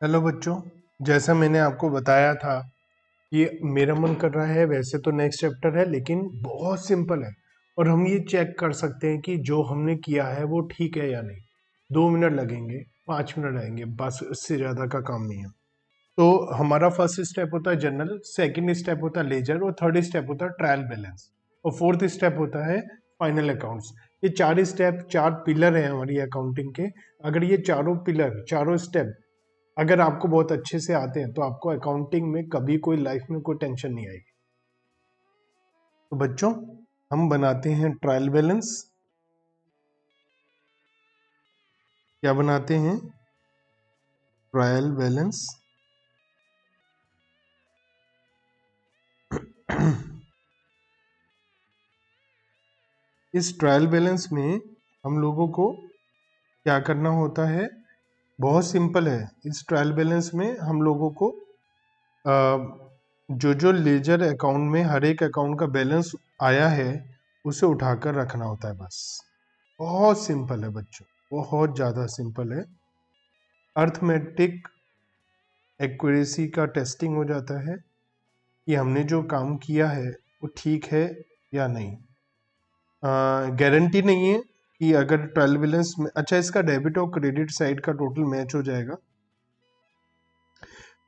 Hello बच्चों, जैसा मैंने आपको बताया था कि मेरा मन कर रहा है, वैसे तो नेक्स्ट चैप्टर है लेकिन बहुत सिंपल है और हम ये चेक कर सकते हैं कि जो हमने किया है वो ठीक है या नहीं। 2 मिनट लगेंगे, 5 मिनट लगेंगे, बस इससे ज़्यादा का काम नहीं है। तो हमारा फर्स्ट स्टेप होता है जनरल, सेकंड स्टेप होता है लेजर और थर्ड स्टेप होता है ट्रायल बैलेंस और फोर्थ स्टेप होता है फाइनल अकाउंट्स। ये 4 स्टेप, 4 पिलर हैं हमारी अकाउंटिंग के। अगर ये चारों पिलर, चारों स्टेप अगर आपको बहुत अच्छे से आते हैं तो आपको अकाउंटिंग में कभी कोई लाइफ में कोई टेंशन नहीं आएगी। तो बच्चों, हम बनाते हैं ट्रायल बैलेंस। क्या बनाते हैं? Trial balance. इस ट्रायल बैलेंस में हम लोगों को क्या करना होता है? बहुत सिंपल है। इस ट्रायल बैलेंस में हम लोगों को जो जो लेजर अकाउंट में हर एक अकाउंट का बैलेंस आया है उसे उठाकर रखना होता है। बस बहुत सिंपल है बच्चों, बहुत ज़्यादा सिंपल है। अर्थमेटिक एक्यूरेसी का टेस्टिंग हो जाता है कि हमने जो काम किया है वो ठीक है या नहीं। गारंटी नहीं है कि अगर ट्रायल बैलेंस में अच्छा इसका डेबिट और क्रेडिट साइड का टोटल मैच हो जाएगा।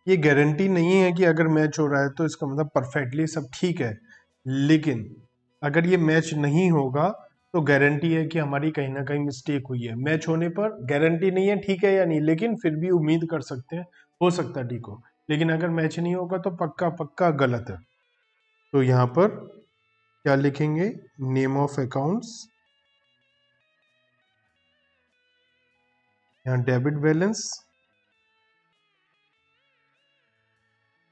ये गारंटी नहीं है कि अगर मैच हो रहा है तो इसका मतलब परफेक्टली सब ठीक है, लेकिन अगर ये मैच नहीं होगा तो गारंटी है कि हमारी कहीं ना कहीं मिस्टेक हुई है। मैच होने पर गारंटी नहीं है ठीक है या नहीं, लेकिन फिर भी उम्मीद कर सकते हैं, हो सकता है ठीक हो। लेकिन अगर मैच नहीं होगा तो पक्का पक्का गलत है। तो यहाँ पर क्या लिखेंगे? नेम ऑफ अकाउंट्स, यहाँ डेबिट बैलेंस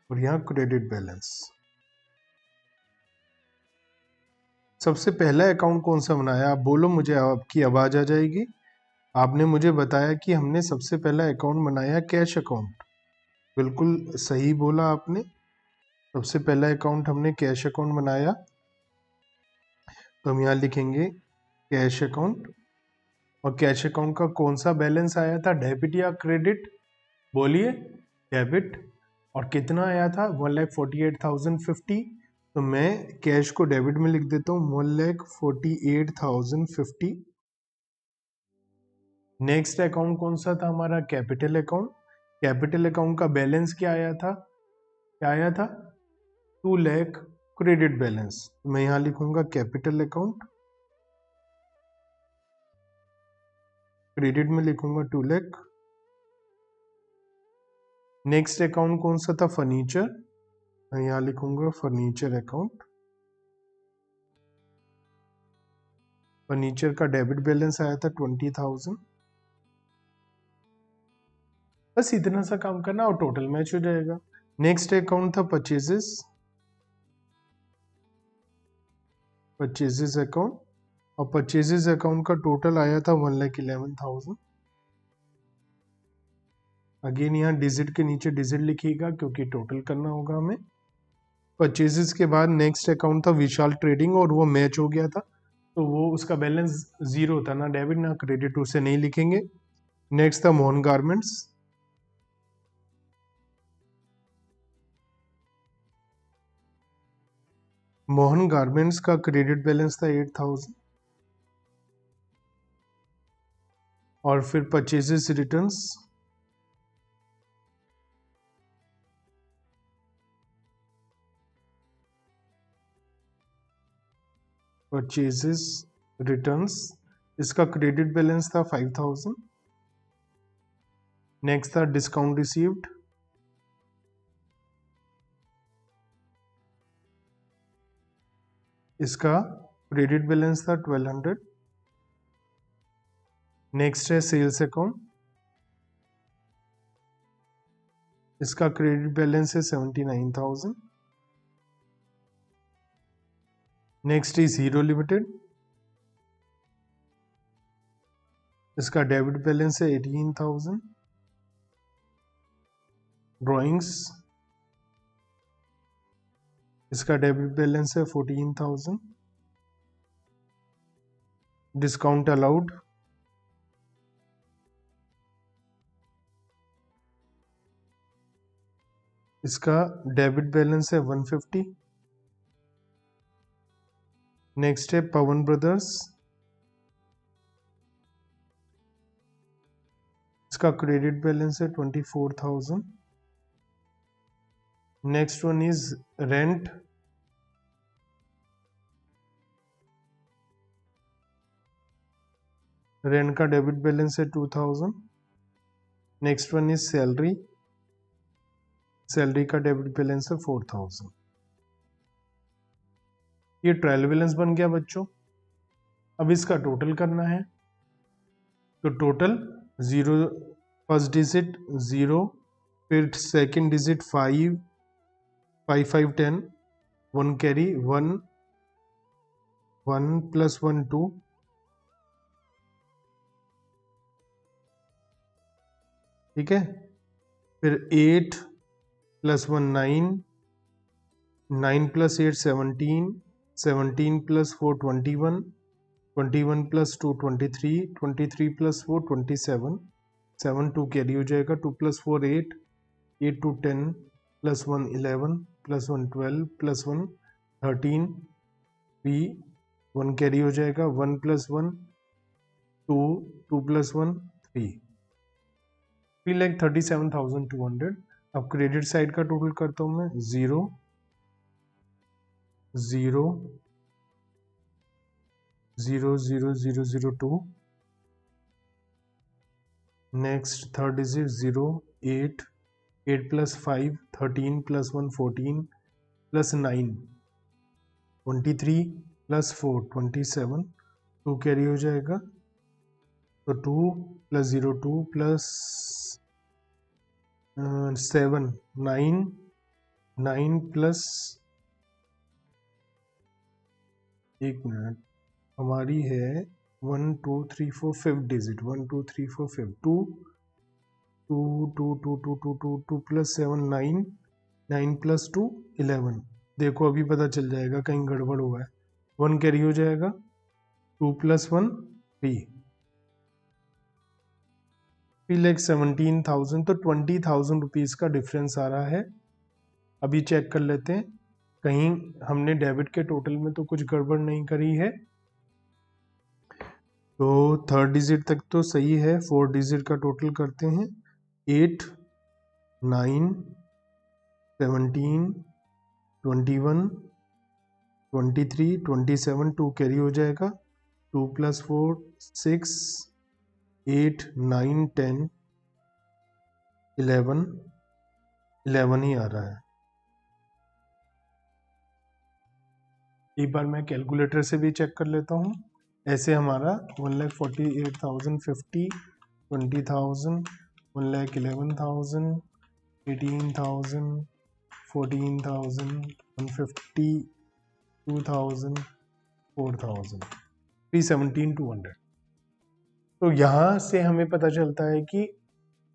और यहाँ क्रेडिट बैलेंस। सबसे पहला अकाउंट कौन सा बनाया? आप बोलो, मुझे आपकी आवाज आ जाएगी। आपने मुझे बताया कि हमने सबसे पहला अकाउंट बनाया कैश अकाउंट। बिल्कुल सही बोला आपने। सबसे पहला अकाउंट हमने कैश अकाउंट बनाया, तो हम यहाँ लिखेंगे कैश अकाउंट। और कैश अकाउंट का कौन सा बैलेंस आया था, डेबिट या क्रेडिट? बोलिए। डेबिट। और कितना आया था? 1,48,050। तो मैं कैश को डेबिट में लिख देता हूँ, 1,48,050। नेक्स्ट अकाउंट कौन सा था हमारा? Capital account. कैपिटल अकाउंट का बैलेंस क्या आया था? क्या आया था? 2 लाख क्रेडिट बैलेंस। मैं यहां लिखूंगा कैपिटल अकाउंट, क्रेडिट में लिखूंगा 2 लाख। नेक्स्ट अकाउंट कौन सा था? फर्नीचर। मैं यहां लिखूंगा फर्नीचर अकाउंट। फर्नीचर का डेबिट बैलेंस आया था 20,000। बस इतना सा काम करना और टोटल मैच हो जाएगा। नेक्स्ट अकाउंट था परचेजेस। परचेजेस अकाउंट, और परचेजेस अकाउंट का टोटल आया था 1,11,000। अगेन यहाँ डिजिट के नीचे डिजिट लिखिएगा क्योंकि टोटल करना होगा हमें। परचेजेस के बाद नेक्स्ट अकाउंट था विशाल ट्रेडिंग और वो मैच हो गया था, तो वो उसका बैलेंस 0 था, ना डेबिट ना क्रेडिट, उसे नहीं लिखेंगे। नेक्स्ट था मोहन गारमेंट्स। मोहन गारमेंट्स का क्रेडिट बैलेंस था 8,000। और फिर परचेजेस रिटर्न्स। परचेजेस रिटर्न्स, इसका क्रेडिट बैलेंस था 5,000। नेक्स्ट था डिस्काउंट रिसीव्ड। इसका क्रेडिट बैलेंस था 1,200। नेक्स्ट है सेल्स अकाउंट। इसका क्रेडिट बैलेंस है 79,000। Next is hero limited. इसका डेबिट बैलेंस है 18,000। ड्राइंग्स, इसका डेबिट बैलेंस है 14,000। डिस्काउंट अलाउड, इसका डेबिट बैलेंस है 150। नेक्स्ट है पवन ब्रदर्स, इसका क्रेडिट बैलेंस है 24,000। Next one is rent, rent का डेबिट बैलेंस है 2000। Next one is salary, salary का डेबिट बैलेंस है 4000। ये ट्रायल बैलेंस बन गया बच्चों। अब इसका टोटल करना है, तो टोटल 0, फर्स्ट डिजिट 0, फिर सेकंड डिजिट 5, 5 5 10, 1 कैरी 1, 1 + 1 2, ठीक है। फिर 8 + 1 9, 9 + 8 17, 17 + 4 21, 21 + 2 23, 23 + 4 27, 7 2 कैरी हो जाएगा, 2 + 4 8, 8 2 10, + 1 11, + 1 12, + 1 13, 3 1 कैरी हो जाएगा, 1 + 1 2, 2 + 1 3, 3,37,200। अब क्रेडिट साइड का टोटल करता हूं मैं, 0 0 0 0 0 0 2, नेक्स्ट थर्ड डिजिट 0 8, 8 + 5 13, + 1 14, + 9 23, + 4 27, 2 कैरी हो जाएगा, तो 2 + 0 2 + 7 9, 9 + 1 मिनट, हमारी है 1 2 3 4 5 डिजिट, 1 2 3 4 5 2 2 2 2 2 2 2 2 + 7 9, 9 + 2 11। देखो अभी पता चल जाएगा कहीं गड़बड़ हुआ है, 1 कैरी हो जाएगा, 2 + 1 3, 3,17,000। तो 20,000 रुपीज़ का डिफरेंस आ रहा है। अभी चेक कर लेते हैं कहीं हमने डेबिट के टोटल में तो कुछ गड़बड़ नहीं करी है। तो थर्ड डिजिट तक तो सही है, फोर्थ डिजिट का टोटल करते हैं, 8 9 17 21 23 27, 2 कैरी हो जाएगा, 2 + 4 6 8 9 10 11, 11 ही आ रहा है। एक बार मैं कैलकुलेटर से भी चेक कर लेता हूँ। ऐसे हमारा 1,48,050, 20,000, 1,11,000, 18,000, 14,000, 150, 2,000, 4,000, 317,200। तो यहाँ से हमें पता चलता है कि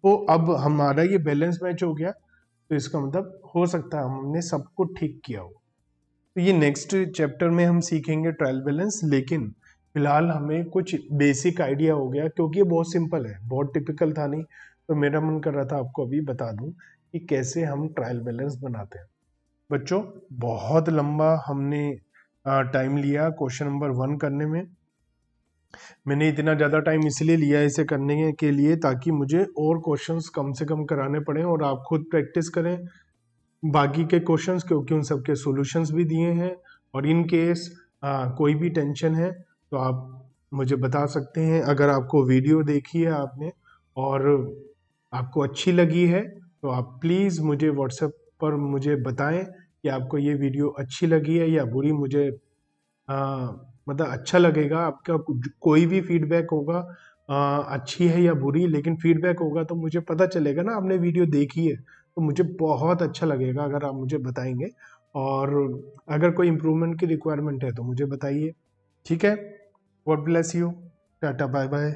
तो अब हमारा ये बैलेंस मैच हो गया, तो इसका मतलब हो सकता है हमने सब कुछ ठीक किया हो। तो ये नेक्स्ट चैप्टर में हम सीखेंगे ट्रायल बैलेंस, लेकिन फिलहाल हमें कुछ बेसिक आइडिया हो गया, क्योंकि ये बहुत सिंपल है, बहुत टिपिकल था नहीं, तो मेरा मन कर रहा था आपको अभी बता दूं कि कैसे हम ट्रायल बैलेंस बनाते हैं। बच्चों बहुत लंबा हमने टाइम लिया क्वेश्चन नंबर 1 करने में। मैंने इतना ज़्यादा टाइम इसलिए लिया इसे करने के लिए ताकि मुझे और क्वेश्चंस कम से कम कराने पड़े और आप खुद प्रैक्टिस करें बाकी के क्वेश्चंस, क्योंकि उन सब के सॉल्यूशंस भी दिए हैं। और इन केस कोई भी टेंशन है तो आप मुझे बता सकते हैं। अगर आपको वीडियो देखी है आपने और आपको अच्छी लगी है तो आप प्लीज़ मुझे व्हाट्सएप पर मुझे बताएं कि आपको ये वीडियो अच्छी लगी है या बुरी। मुझे मतलब अच्छा लगेगा, आपका कोई भी फीडबैक होगा अच्छी है या बुरी, लेकिन फीडबैक होगा तो मुझे पता चलेगा ना आपने वीडियो देखी है, तो मुझे बहुत अच्छा लगेगा अगर आप मुझे बताएंगे। और अगर कोई इम्प्रूवमेंट की रिक्वायरमेंट है तो मुझे बताइए, ठीक है। God bless you, tata bye bye.